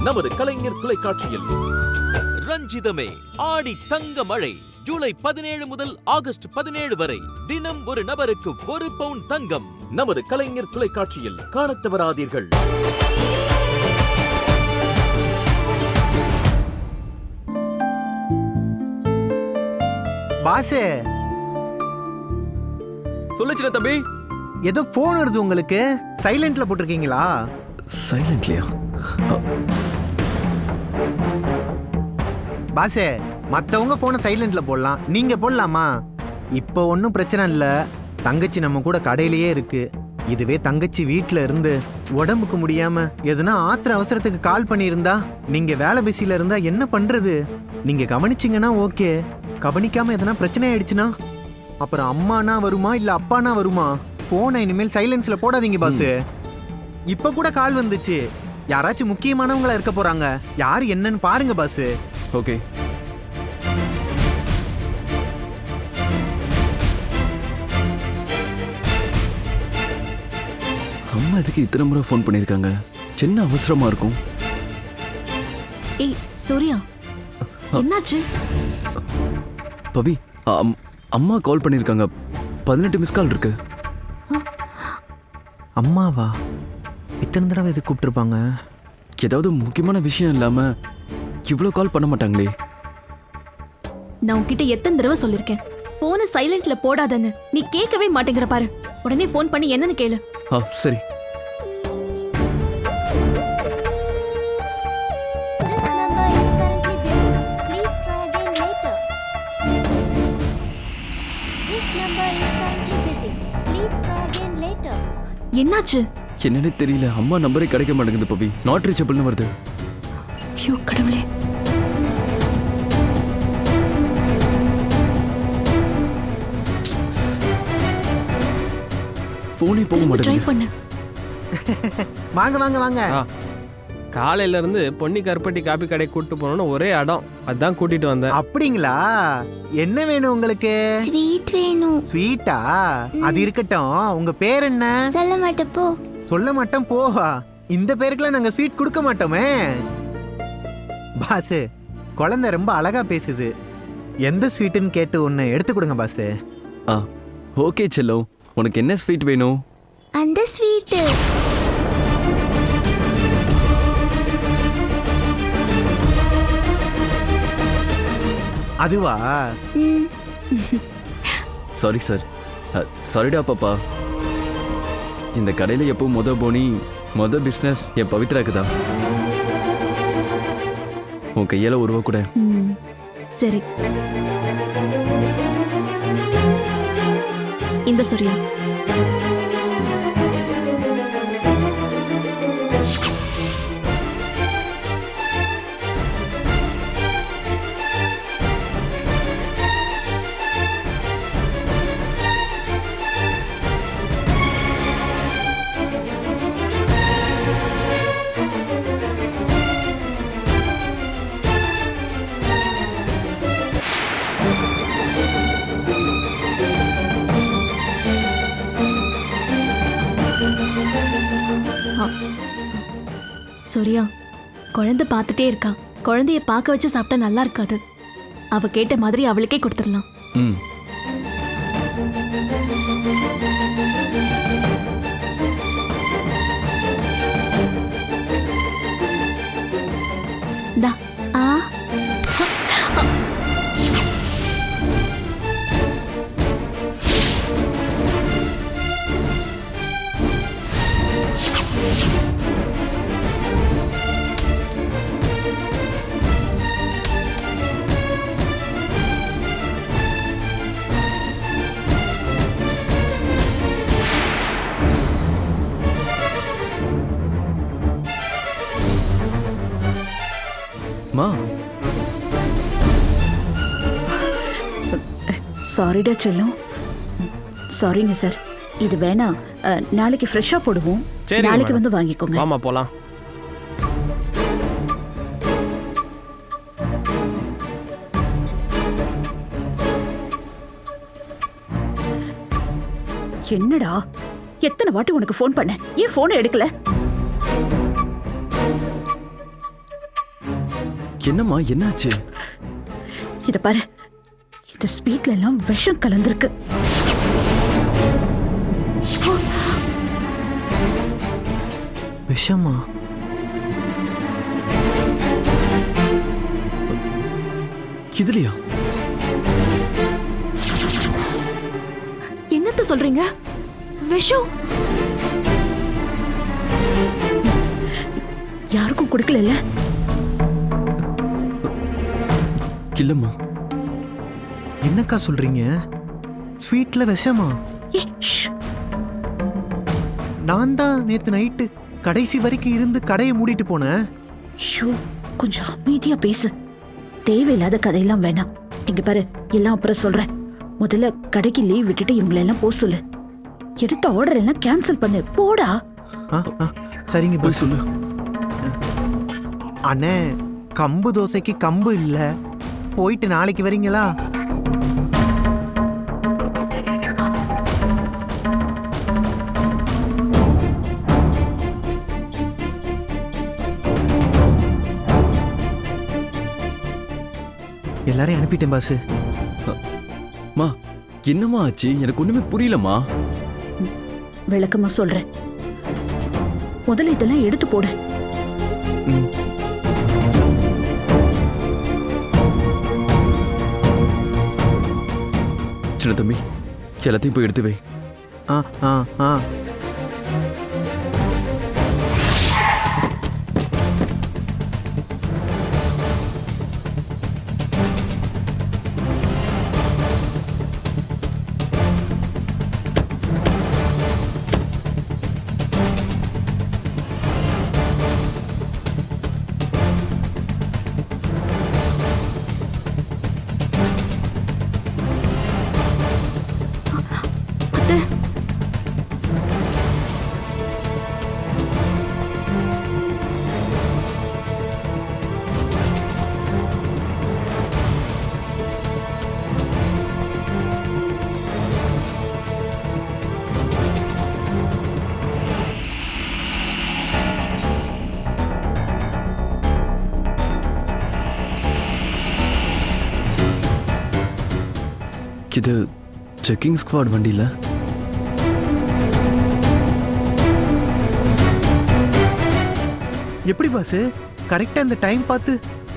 நமது கலைஞர் தொலைக்காட்சியில். ரஞ்சிதமே ஆடி தங்க மழை ஜூலை 17 முதல் ஆகஸ்ட் 17 வரை தினம் ஒரு நபருக்கு 1 பவுன் தங்கம். நமது கலைஞர் தொலைக்காட்சியில் காணத் தவறாதீர்கள். பாசே, சொல்லுச்சுன தம்பி. ஏதோ போன் வருது உங்களுக்கு. சைலண்ட்ல போட்டிருக்கீங்களா? சைலண்ட்லயா? பாசே, மத்தவங்க போனை சைலண்ட்ல போடலாம், நீங்க போடலாமா? இப்போ ஒன்றும் பிரச்சனை இல்ல. தங்கச்சி நம்ம கூட கடையிலேயே இருக்கு. இதுவே தங்கச்சி வீட்டுல இருந்து உடம்புக்கு முடியாம எதுனா ஆத்திர அவசரத்துக்கு கால் பண்ணியிருந்தா, நீங்க வேலை பிஸியில இருந்தா என்ன பண்றது? நீங்க கவனிச்சிங்கன்னா ஓகே, கவனிக்காம எதனா பிரச்சனை ஆயிடுச்சுன்னா அப்புறம் அம்மானா வருமா இல்ல அப்பானா வருமா? போனை இனிமேல் சைலன்ஸ்ல போடாதீங்க பாஸ். இப்ப கூட கால் வந்துச்சு. யாராச்சும் முக்கியமானவங்களா இருக்க போறாங்க. யாரு என்னன்னு பாருங்க பாஸ். ஓகே. அம்மா இதுக்கு இத்தனை முறை ஃபோன் பண்ணிருக்காங்க. சின்ன அவசரமா இருக்கும். ஏய் சூர்யா, என்னாச்சு? பவி, அம்மா கால் பண்ணிருக்காங்க. 18 மிஸ் கால் இருக்கு. அம்மாவா? இத்தனை தடவை இது கூப்பிட்டுருப்பாங்க. ஏதாவது முக்கியமான விஷயம் இல்லாம இவ்வளவு கால் பண்ண மாட்டாங்களே. நான் உன்கிட்ட எத்தனை தடவை சொல்லிருக்கேன், போனை சைலண்ட்ல போடாதன்னு. நீ கேட்கவே மாட்டேங்கிற பாரு. உடனே போன் பண்ணி என்னன்னு கேளு. சரி. என்னாச்சு? என்னன்னு தெரியல. அம்மா நம்பரே கிடைக்க மாட்டேங்குது பவி. நாட் ரீச்சபிள்னு வருது. ஐயோ கடவுளே. போனே போக ட்ரை மாட்டேங்குது. பண்ணு. வாங்க வாங்க வாங்க. காலையில இருந்து பொன்னி கருப்பட்டி காப்பி கடை கூட்டு போனோம்னு ஒரே இடம், அதான் கூட்டிட்டு வந்தேன். அப்படிங்களா? என்ன வேணும் உங்களுக்கு? ஸ்வீட் வேணும். ஸ்வீட்டா? அது இருக்கட்டும். உங்க பேர் என்ன? சொல்ல மாட்டேன் போ. சொல்ல மாட்டோம் போவா. இந்த பேருக்குலாம் நாங்க ஸ்வீட் கொடுக்க மாட்டோமே. பாஸ், குழந்தை ரொம்ப அழகா பேசுது. எந்த ஸ்வீட்டுன்னு கேட்டு ஒன்னு எடுத்து கொடுங்க பாஸ். ஓகே செல்லம், உனக்கு என்ன ஸ்வீட் வேணும்? அந்த ஸ்வீட். அதுவா? Sorry sir. சாரிடா பாப்பா. இந்த கடையில எப்போ போனி பிசினஸ் என் பவித்ராக்கு தான். உன் கையால ஒரு ரூபா கூட. சரி, இந்த சூர்யா. சூர்யா, குழந்தை பார்த்துட்டே இருக்கா. குழந்தைய பார்க்க வச்சு சாப்பிட்டா நல்லா இருக்காது. அவ கேட்ட மாதிரி அவளுக்கே கொடுத்துடலாம். தா. மா, சாரிடா செல்லம். சாரிங்க சார். இது வேணா நாளைக்கு ஃப்ரெஷ்ஷா போடுவோம். சரி, நாளைக்கு வந்து வாங்கிக்கோங்க. வாமா போலாம். என்னடா, எத்தனை வாட்டி உனக்கு ஃபோன் பண்ண, ஏன் ஃபோனை எடுக்கல? என்னம்மா என்னாச்சு? இத பாரு, இந்த ஸ்வீட்ல எல்லாம் விஷம் கலந்திருக்கு. விஷமா? இதுலயா? என்னத்த சொல்றீங்க? விஷம்? யாருக்கும் கொடுக்கல? இல்லம்மா. என்னக்கா சொல்றீங்க? ஸ்வீட்ல விஷமா? ஏ, ஷ். நான் தான் நேத்து நைட்டு கடைசி வரைக்கும் இருந்து கடையை மூடிட்டு போனேன். ஷோ, கொஞ்சம் அமைதியா பேசு. தேவையில்லாத கதையெல்லாம் வேணாம். இங்க பாரு, எல்லாம் அப்புறம் சொல்றேன். முதல்ல கடைக்கு லீவ் விட்டுட்டு இவங்களெல்லாம் போக சொல்லு. எடுத்த ஆர்டர் எல்லாம் கேன்சல் பண்ணு. போடா. சரிங்க போய் சொல்லு. அண்ணே, கம்பு தோசைக்கு கம்பு இல்ல. போயிட்டு நாளைக்கு வரீங்களா? எல்லாரையும் அனுப்பிட்டேன் பாஸ். மா, என்னம்மா ஆச்சு? எனக்கு ஒண்ணுமே புரியலம்மா. விளக்கமா சொல்றேன். முதல்ல இதெல்லாம் எடுத்து போடு. சின்ன தம்பி, எல்லாத்தையும் போய் எடுத்து வை. ஆ ஆ ஆ இது செக்கிங் ஸ்குவாட் வண்டியில. எப்படி பாஸ் கரெக்டா இந்த டைம் பார்த்து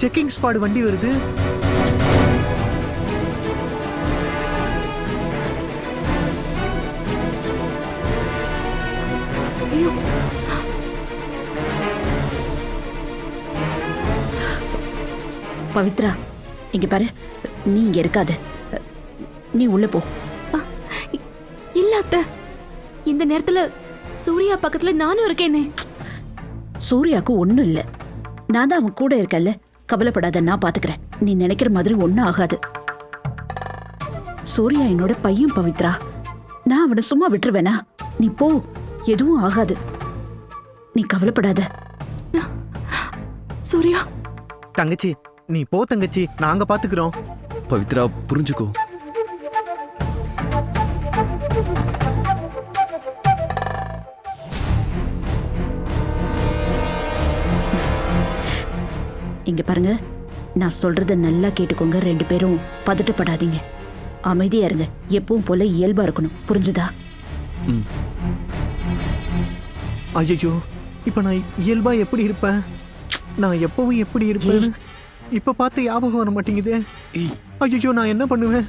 செக்கிங் ஸ்குவாட் வண்டி வருது? பவித்ரா, இங்க பாரு, நீ இங்க இருக்காத. நீ உள்ள போ. இல்ல அத்தை, இந்த நேரத்துல சூர்யா பக்கத்துல நானும் இருக்கேனே. சூர்யாவுக்கு ஒண்ணும் இல்ல. நான் தான் அவன் கூட இருக்கேன்ல. கவலைப்படாத, நான் பாத்துக்கிறேன். நீ நினைக்கிற மாதிரி ஒண்ணும் ஆகாது. சூர்யா என்னோட பையன் பவித்ரா. நான் அவனை சும்மா விட்டுருவேனா? நீ போ, எதுவும் ஆகாது. நீ கவலைப்படாத. சூர்யா, தங்கச்சி நீ போ தங்கச்சி, நாங்க பாத்துக்கிறோம். பவித்ரா, புரிஞ்சுக்கோ. இங்க பாருங்க, நான் சொல்றத நல்லா கேட்டுக்கோங்க. 2 பேரும் பதட்டப்படாதீங்க. அமைதியா இருங்க. எப்பவும் போல இயல்பா இருக்கணும். புரிஞ்சுதா? ஐயோ, இப்ப நான் இயல்பா எப்படி இருப்பேன்? நான் எப்பவும் எப்படி இருப்பேன்? இப்ப பார்த்து ஞாபகம் வர மாட்டேங்குது. ஐயோ, நான் என்ன பண்ணுவேன்?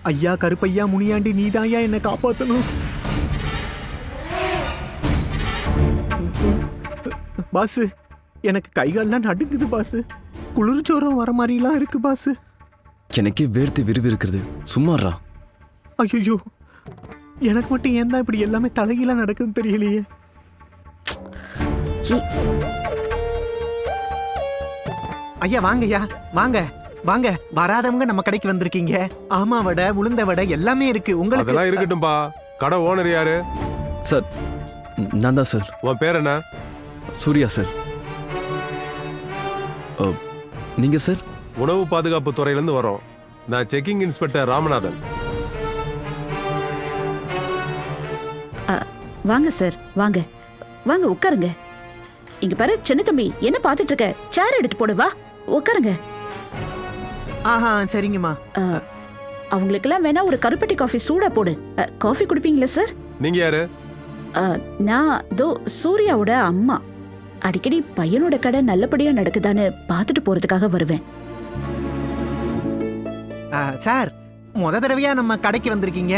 ஐயா கருப்பையா, முனியாண்டி, நீதாயா என்ன காப்பாத்தணும். பாஸ், எனக்கு கைகால்லாம் நடுங்குது பாஸ். குளிர்ச்சோரம் வர மாதிரிலாம் இருக்கு பாஸ். எனக்கே வேர்த்து விரும்பி இருக்கிறது. சும்மாறா. ஐயோ, எனக்கு மட்டும் ஏன் தான் இப்படி எல்லாமே தலைகீழா நடக்குதுன்னு தெரியலையே. ஐயா வாங்கய்யா, வாங்க வாங்க. வராதவங்க நம்ம கடைக்கு வந்திருக்கீங்க. ஆமா வடை, உளுந்த வடை எல்லாமே இருக்கு. உங்களுக்கு அதெல்லாம் இருக்கட்டும்பா. கடை ஓனர் யாரு? சார், நான் தான் சார். உன் பேர் என்ன? சூர்யா சார். நீங்க சார்? உணவு பாதுகாப்பு துறையிலிருந்து வரோம். நான் செக்கிங் இன்ஸ்பெக்டர் ராமநாதன். வாங்க சார், வாங்க வாங்க, உட்காருங்க. இங்க பாரு சின்ன தம்பி, என்ன பாத்துட்டு இருக்க? சேர் எடுத்து போடு, வா. உட்காருங்க. ஆஹா சரிங்கம்மா. அவங்களுக்கெல்லாம் வேணா ஒரு கருப்பட்டி காஃபி சூடா போடு. காஃபி குடிப்பீங்களா சார்? நீங்க யாரு? நான் சூர்யாவோட அம்மா. அடிக்கடி பையனோட கடை நல்லபடியா நடக்குதான்னு பார்த்துட்டு போறதுக்காக வருவேன். சார், முத தடவையா நம்ம கடைக்கு வந்திருக்கீங்க.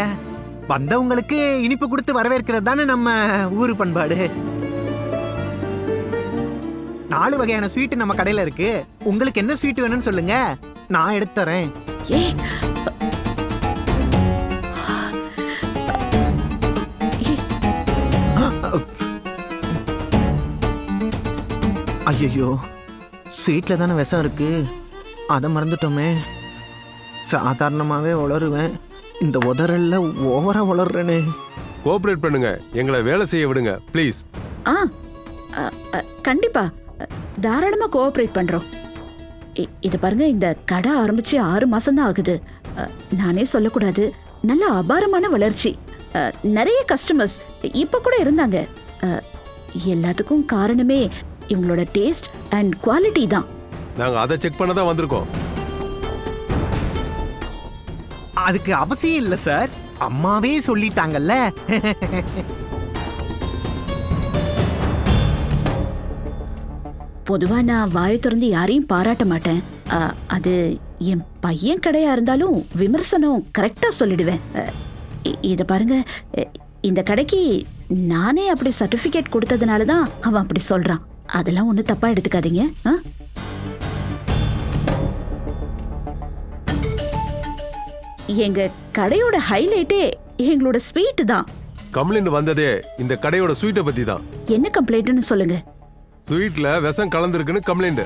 வந்தவங்களுக்கு இனிப்பு கொடுத்து வரவேற்கிறது தானே நம்ம ஊரு பண்பாடு. 4 வகையான ஸ்வீட் நம்ம கடையில இருக்கு. உங்களுக்கு என்ன ஸ்வீட் வேணும்னு சொல்லுங்க, நான் எடுத்து தரேன். ஐயோ, ஸ்வீட்ல தானே விஷம் இருக்கு, அதை மறந்துட்டோமே. சாதாரணமாவே உளருவேன், இந்த உதறல்ல ஓவரா உளர்றேனே. கோஆபரேட் பண்ணுங்க, எங்களை வேலை செய்ய விடுங்க ப்ளீஸ். கண்டிப்பா தாராளமா கோஆபரேட் பண்றோம். இது பாருங்க, இந்த கடை ஆரம்பிச்சு 6 மாசம் தான் ஆகுது. நானே சொல்லக்கூடாது, நல்ல அபாரமான வளர்ச்சி. நிறைய கஸ்டமர்ஸ் இப்ப கூட இருந்தாங்க. எல்லாத்துக்கும் காரணமே இவங்களோட டேஸ்ட் அண்ட் குவாலிட்டி தான். நாங்க அதை செக் பண்ண தான் வந்திருக்கோம். அதுக்கு அவசியம் இல்ல சார், அம்மாவே சொல்லிட்டாங்கல்ல. பொதுவா நான் வாயை திறந்து யாரையும் பாராட்ட மாட்டேன். அது என் பையன் கடையா இருந்தாலும் விமர்சனம் கரெக்டா சொல்லிடுவேன். இத பாருங்க, இந்த கடைக்கு நானே அப்படி சர்டிபிகேட் கொடுத்ததுனால தான் அவன் அப்படி சொல்றான். அதெல்லாம் ஒண்ணு தப்பா எடுத்துக்காதீங்க. எங்க கடையோட ஹைலைட்டே எங்களோட ஸ்வீட் தான். கம்ப்ளைண்ட் வந்ததே இந்த கடையோட ஸ்வீட்டை பத்தி தான். என்ன கம்ப்ளைண்ட்னு சொல்லுங்க. ஸ்வீட்ல விஷம் கலந்துருக்குன்னு கம்ப்ளைண்ட்.